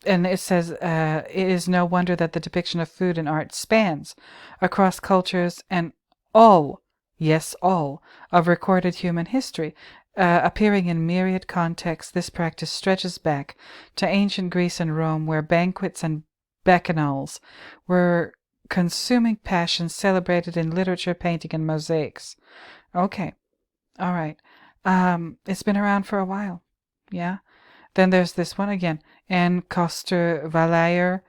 S1: it says, it is no wonder that the depiction of food in art spans across cultures and all, yes, all, of recorded human history. Appearing in myriad contexts, this practice stretches back to ancient Greece and Rome, where banquets and bacchanals were consuming passions celebrated in literature, painting, and mosaics. Okay, all right. It's been around for a while. Yeah. Then there's this one again, Anne Coster Valayer,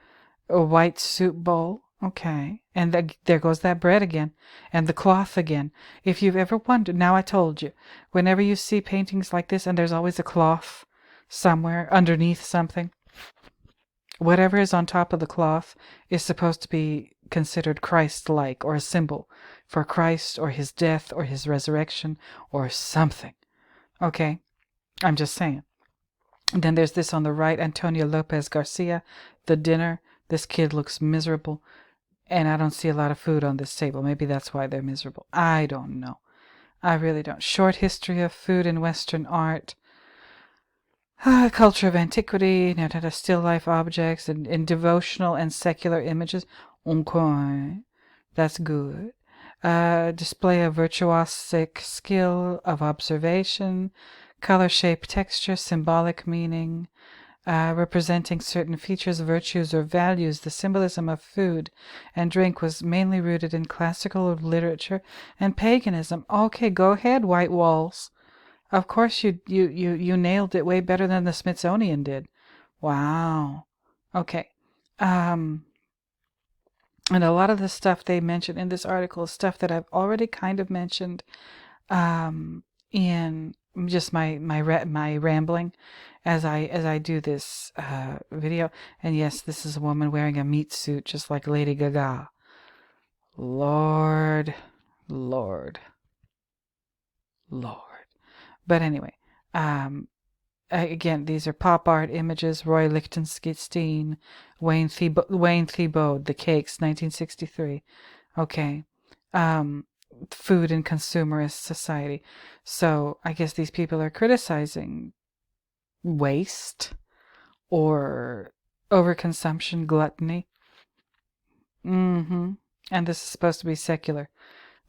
S1: a white soup bowl. Okay. And there goes that bread again. And the cloth again. If you've ever wondered, now I told you, whenever you see paintings like this and there's always a cloth somewhere underneath something, whatever is on top of the cloth is supposed to be considered Christ-like or a symbol for Christ or his death or his resurrection or something. Okay? I'm just saying. And then there's this on the right, Antonio Lopez Garcia, The Dinner, This kid looks miserable, and I don't see a lot of food on this table. Maybe that's why they're miserable. I don't know. I really don't. Short history of food in Western art. Culture of antiquity, still life objects, and devotional and secular images. Okay, that's good. Display of virtuosic skill of observation, color, shape, texture, symbolic meaning, representing certain features, virtues, or values. The symbolism of food and drink was mainly rooted in classical literature and paganism. Okay, go ahead, white walls. Of course you nailed it way better than the Smithsonian did. Wow. Okay. Um, and a lot of the stuff they mentioned in this article is stuff that I've already kind of mentioned in just my rambling as I do this video. And yes, this is a woman wearing a meat suit just like Lady Gaga. Lord, Lord, Lord. But anyway, again, these are pop art images. Roy Lichtenstein, Wayne Thiebaud, The Cakes, 1963. Okay. Food and consumerist society. So I guess these people are criticizing waste or overconsumption, gluttony. And this is supposed to be secular,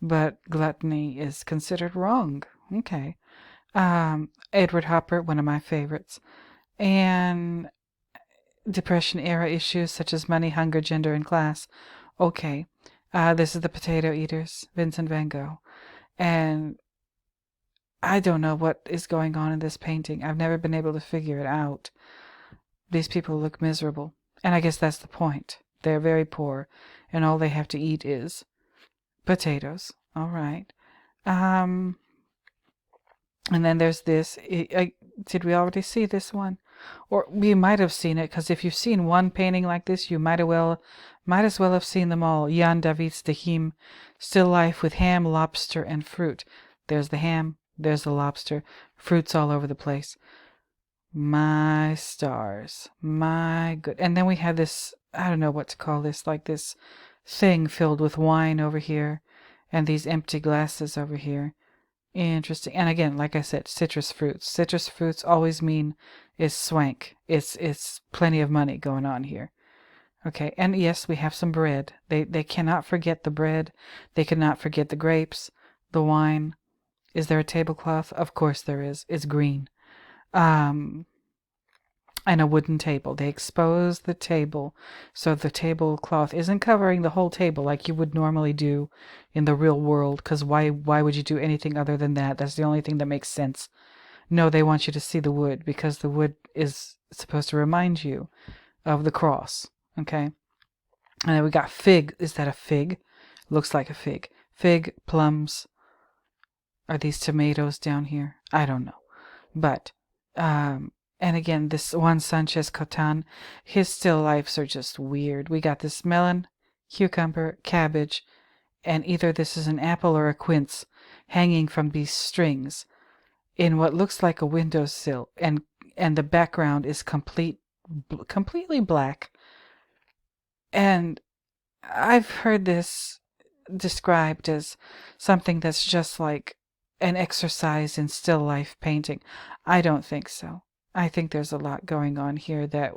S1: but gluttony is considered wrong. Okay. Edward Hopper, one of my favorites. And Depression era issues such as money, hunger, gender, and class. Okay. This is The Potato Eaters, Vincent van Gogh. And I don't know what is going on in this painting. I've never been able to figure it out. These people look miserable. And I guess that's the point. They're very poor, and all they have to eat is potatoes. All right. And then there's this. Did we already see this one? Or we might have seen it, because if you've seen one painting like this, you might as well have seen them all. Jan David's De Hiem, still life with ham, lobster, and fruit. There's the ham, there's the lobster, fruits all over the place. My stars, my good. And then we have this, I don't know what to call this, like this thing filled with wine over here, and these empty glasses over here. Interesting. And again, like I said, citrus fruits. Citrus fruits always mean it's swank. It's plenty of money going on here. Okay, and yes, we have some bread. They cannot forget the bread. They cannot forget the grapes, the wine. Is there a tablecloth? Of course there is. It's green. And a wooden table. They expose the table so the tablecloth isn't covering the whole table like you would normally do in the real world, because why would you do anything other than that? That's the only thing that makes sense. No, they want you to see the wood, because the wood is supposed to remind you of the cross. Okay? And then we got fig. Is that a fig? Looks like a fig. Fig, plums. Are these tomatoes down here? I don't know. But and again, this Juan Sanchez Cotan, his still lifes are just weird. We got this melon, cucumber, cabbage, and either this is an apple or a quince hanging from these strings in what looks like a windowsill, and the background is completely black. And I've heard this described as something that's just like an exercise in still life painting. I don't think so. I think there's a lot going on here that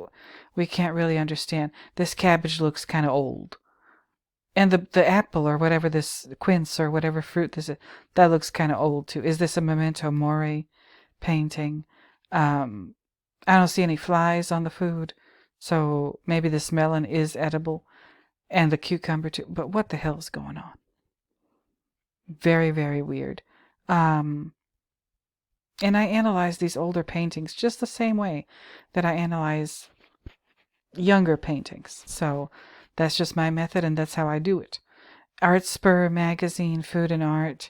S1: we can't really understand. This cabbage looks kind of old. And the apple, or whatever this quince, or whatever fruit this is, that looks kind of old too. Is this a memento mori painting? I don't see any flies on the food, so maybe this melon is edible, and the cucumber too. But what the hell is going on? Very, very weird. And I analyze these older paintings just the same way that I analyze younger paintings. So that's just my method, and that's how I do it. Art Spur magazine, Food and Art.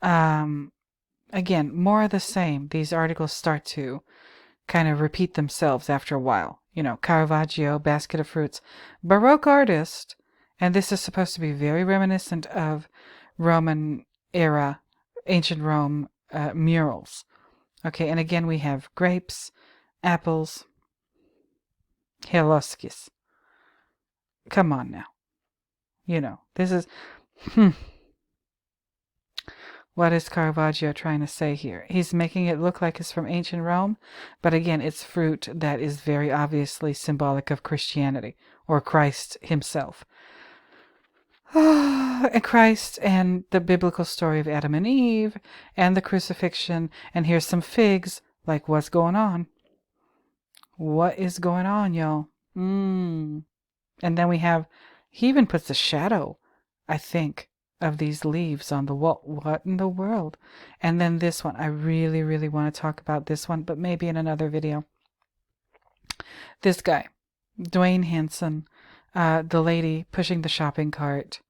S1: Again, more of the same. These articles start to kind of repeat themselves after a while. Caravaggio, Basket of Fruits, Baroque artist. And this is supposed to be very reminiscent of Roman era, ancient Rome murals. Okay, and again we have grapes, apples, Helioskis. Come on now. This is... Hmm. What is Caravaggio trying to say here? He's making it look like it's from ancient Rome, but again, it's fruit that is very obviously symbolic of Christianity, or Christ himself. And Christ and the biblical story of Adam and Eve and the crucifixion, and here's some figs. Like, what's going on? What is going on, y'all? And then he even puts a shadow, I think, of these leaves on the wall. What in the world? And then this one, I really, really want to talk about this one, but maybe in another video. This guy, Dwayne Hanson, the lady pushing the shopping cart,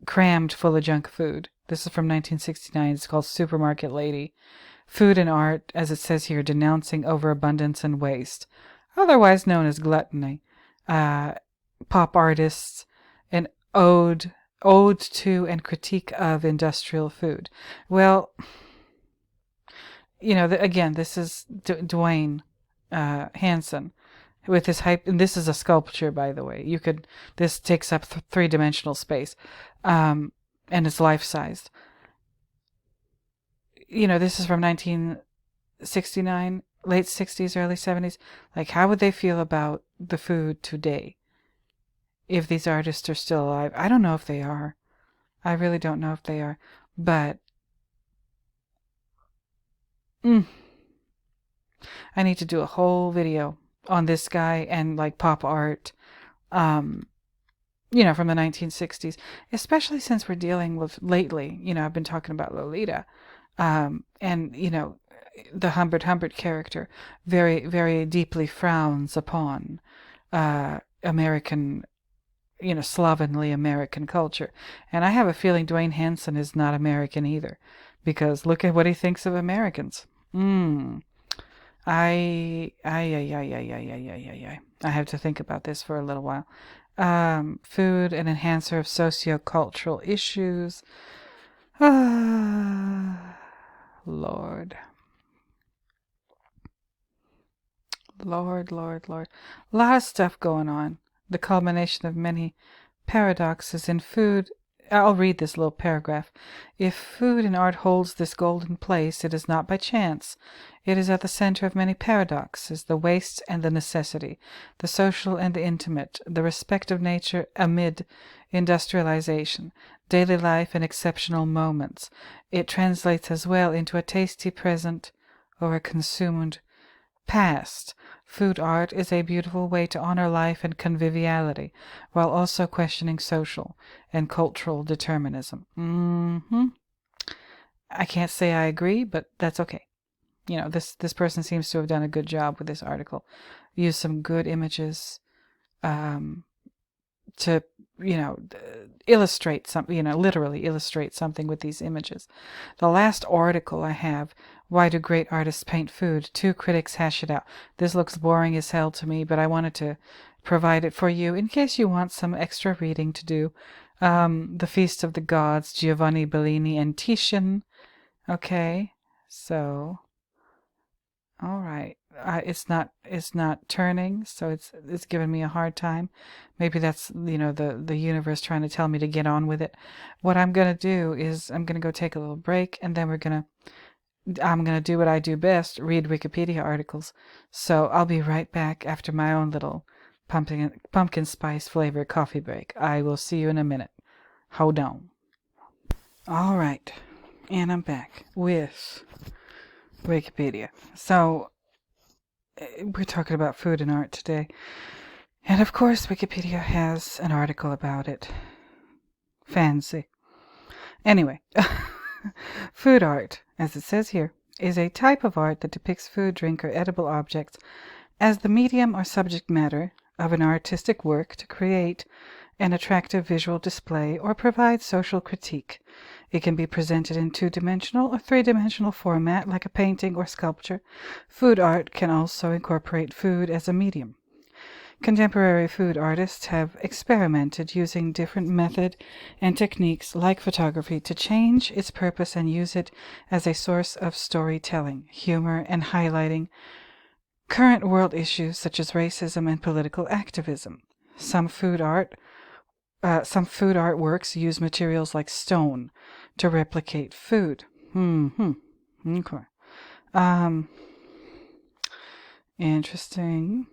S1: crammed full of junk food. This is from 1969. It's called Supermarket Lady. Food and art, as it says here, denouncing overabundance and waste, otherwise known as gluttony. Pop artists, an ode to and critique of industrial food. Well, again, this is Dwayne Hanson with his hype, and this is a sculpture, by the way. This takes up three-dimensional space, and it's life-sized. This is from 1969, late 60s, early 70s. Like, how would they feel about the food today if these artists are still alive? I don't know if they are. I really don't know if they are. But I need to do a whole video on this guy and like pop art, from the 1960s, especially since we're dealing with lately, I've been talking about Lolita, and the Humbert character very, very deeply frowns upon American, slovenly American culture. And I have a feeling Dwayne Hanson is not American either, because look at what he thinks of Americans. I have to think about this for a little while. Food, an enhancer of sociocultural issues. Lord. A lot of stuff going on. The culmination of many paradoxes in food. I'll read this little paragraph. If food and art holds this golden place, it is not by chance. It is at the center of many paradoxes, the waste and the necessity, the social and the intimate, the respect of nature amid industrialization, daily life and exceptional moments. It translates as well into a tasty present or a consumed past. Food art is a beautiful way to honor life and conviviality, while also questioning social and cultural determinism. I can't say I agree, but that's okay. This person seems to have done a good job with this article. Use some good images to illustrate something, literally illustrate something with these images. The last article I have, Why Do Great Artists Paint Food? 2 critics hash it out. This looks boring as hell to me, but I wanted to provide it for you in case you want some extra reading to do. The Feast of the Gods, Giovanni Bellini and Titian. Okay, so... all right. It's not turning, so it's giving me a hard time. Maybe that's the universe trying to tell me to get on with it. What I'm gonna do is I'm gonna go take a little break, and then I'm gonna do what I do best: read Wikipedia articles. So I'll be right back after my own little pumpkin spice flavored coffee break. I will see you in a minute. Hold on. All right, and I'm back with Wikipedia. So we're talking about food and art today, and of course Wikipedia has an article about it. Fancy. Anyway, food art, as it says here, is a type of art that depicts food, drink, or edible objects as the medium or subject matter of an artistic work to create an attractive visual display or provide social critique. It can be presented in 2-dimensional or 3-dimensional format like a painting or sculpture. Food art can also incorporate food as a medium. Contemporary food artists have experimented using different method and techniques like photography to change its purpose and use it as a source of storytelling, humor, and highlighting current world issues such as racism and political activism. Some food artworks use materials like stone to replicate food. Okay. Interesting.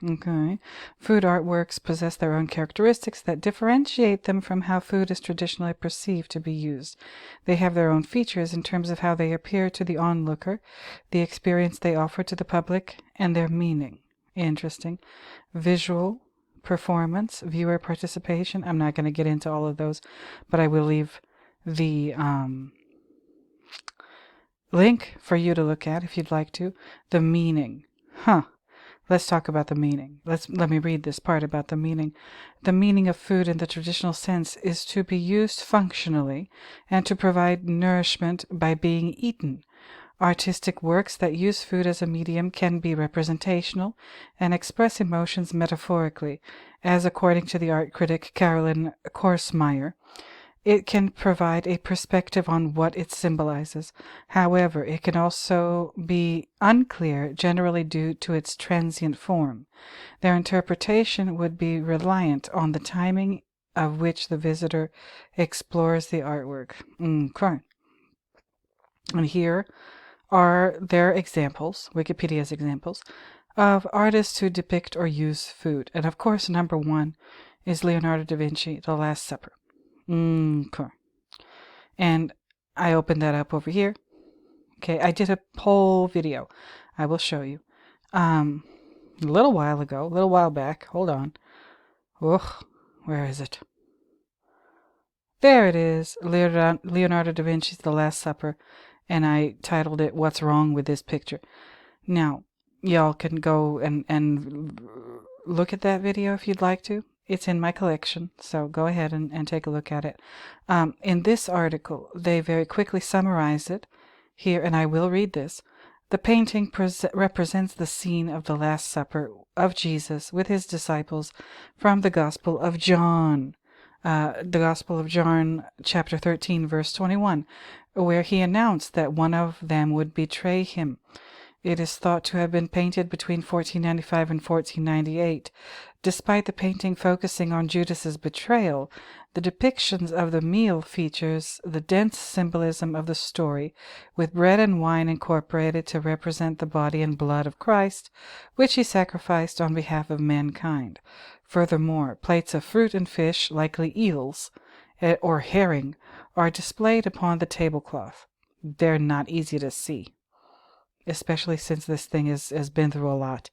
S1: Okay. Food artworks possess their own characteristics that differentiate them from how food is traditionally perceived to be used. They have their own features in terms of how they appear to the onlooker, the experience they offer to the public, and their meaning. Interesting. Visual, performance, viewer participation. I'm not going to get into all of those, but I will leave the link for you to look at if you'd like to. The meaning. Let's talk about the meaning. Let me read this part about the meaning. The meaning of food in the traditional sense is to be used functionally and to provide nourishment by being eaten. Artistic works that use food as a medium can be representational and express emotions metaphorically, as according to the art critic Carolyn Korsmeyer, it can provide a perspective on what it symbolizes. However, it can also be unclear, generally due to its transient form. Their interpretation would be reliant on the timing of which the visitor explores the artwork. Okay. And here are their examples, Wikipedia's examples, of artists who depict or use food. And of course, number one is Leonardo da Vinci, The Last Supper. Okay. And I opened that up over here. Okay, I did a whole video. I will show you. A little while back. Hold on. Ugh, where is it? There it is. Leonardo da Vinci's The Last Supper. And I titled it, What's Wrong with This Picture? Now, y'all can go and look at that video if you'd like to. It's in my collection, so go ahead and take a look at it. In this article, they very quickly summarize it here, and I will read this. The painting represents the scene of the Last Supper of Jesus with his disciples from the Gospel of John. The Gospel of John, chapter 13, verse 21, where he announced that one of them would betray him. It is thought to have been painted between 1495 and 1498. Despite the painting focusing on Judas's betrayal, the depictions of the meal features the dense symbolism of the story, with bread and wine incorporated to represent the body and blood of Christ, which he sacrificed on behalf of mankind. Furthermore, plates of fruit and fish, likely eels or herring, are displayed upon the tablecloth. They're not easy to see, especially since this thing has been through a lot.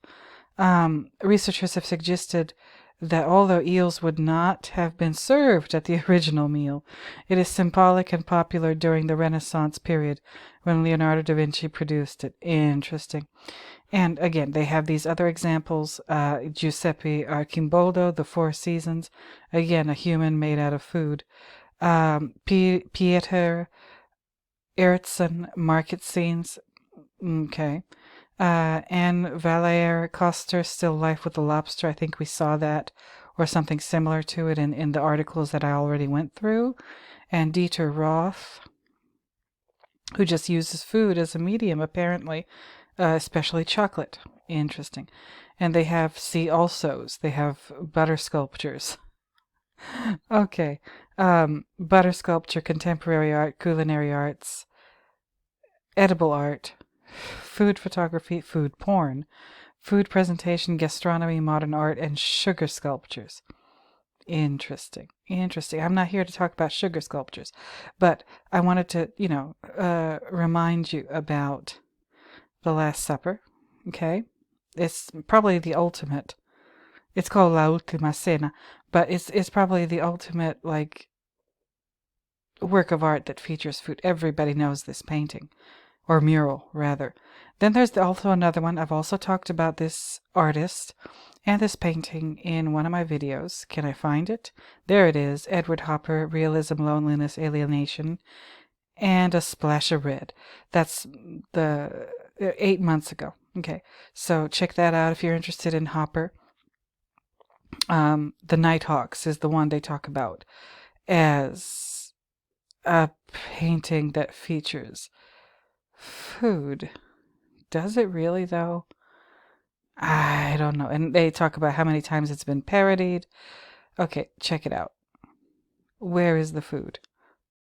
S1: Researchers have suggested that although eels would not have been served at the original meal, it is symbolic and popular during the Renaissance period when Leonardo da Vinci produced it. Interesting. And again, they have these other examples. Giuseppe Arcimboldo, The Four Seasons. Again, a human made out of food. Pieter Erickson, Market Scenes. Okay. And Valère Coster, Still Life with the Lobster. I think we saw that or something similar to it in the articles that I already went through. And Dieter Roth, who just uses food as a medium, apparently, especially chocolate. Interesting. And they have see-alsos. They have butter sculptures. Okay. Butter sculpture, contemporary art, culinary arts, edible art, food photography, food porn, food presentation, gastronomy, modern art, and sugar sculptures. Interesting. I'm not here to talk about sugar sculptures, but I wanted to, remind you about The Last Supper. Okay? It's probably the ultimate. It's called La Ultima Cena, but it's probably the ultimate, work of art that features food. Everybody knows this painting. Or mural, rather. Then there's also another one. I've also talked about this artist and this painting in one of my videos. Can I find it? There it is. Edward Hopper, Realism, Loneliness, Alienation, and a Splash of Red. That's the 8 months ago. Okay, so check that out if you're interested in Hopper. The Nighthawks is the one they talk about as a painting that features food. Does it really, though? I don't know. And they talk about how many times it's been parodied. Okay, check it out. Where is the food?